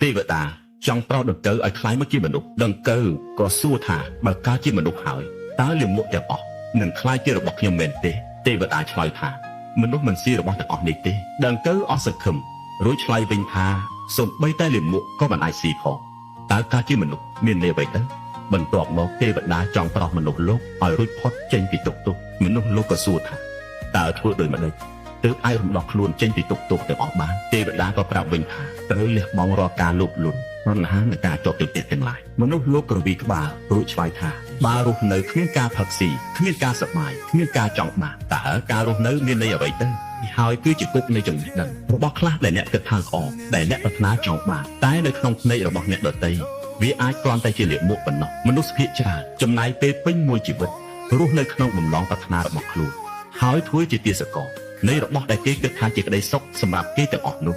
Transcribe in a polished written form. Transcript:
ទេវតាចង់ប្រោសដង្កូវឲ្យคล้ายមកជាមនុស្សដង្កូវក៏សួរថាបើកើតជាមនុស្សហើយតើលាមកទាំងអស់នឹងคล้ายជារបស់ខ្ញុំមែនទេទេវតាឆ្លើយថាមនុស្សមិនស៊ីរបស់ទាំងអស់នេះទេដង្កូវអស់សង្ឃឹមរួចឆ្លើយវិញថាសូម្បីតែលាមកក៏មិនអាចស៊ីផងតើកើតជាមនុស្សមានន័យអ្វីទៅបន្ទាប់មកទេវតាចង់ប្រោសមនុស្សលោកឲ្យរួចផុតចេញពីទុក្ខទោសមនុស្សលោកក៏សួរថាតើធ្វើដូចម្តេចទើបអាចរំដោះខ្លួនចេញពីទុក្ខទោសទាំងអស់បានទេវតាក៏ប្រាប់វិញថាត្រូវលះបង់រាល់ការលោភលន់រណ្ហានិងការជាប់ទន្ទឹងទាំងឡាយមនុស្សលោកក្រវីក្បាលរួចឆ្លើយថាបើរស់នៅគ្មានការផឹកស៊ីគ្មានការសប្បាយគ្មានការចង់បានតើការរស់នៅមានន័យអ្វីទៅហើយគឺជាគុកនៃចំណេះដឹងរបស់ខ្លះដែលអ្នកគិតថាល្អដែលអ្នកប្រាថ្នាចង់បានតែនៅក្នុងភ្នែករបស់អ្នកដទៃវាអាចគ្រាន់តែជាលាមកប៉ុណ្ណោះមនុស្សភាគច្រើនចំណាយពេលពេញមួយជីវិតរស់នៅក្នុងបំណងប្រាថ្នារបស់ខ្លួនហើយធ្វើជាទាសករនៃរបស់ដែលគេគិតថាជាក្តីសុខសម្រាប់គេទាំងអស់នោះ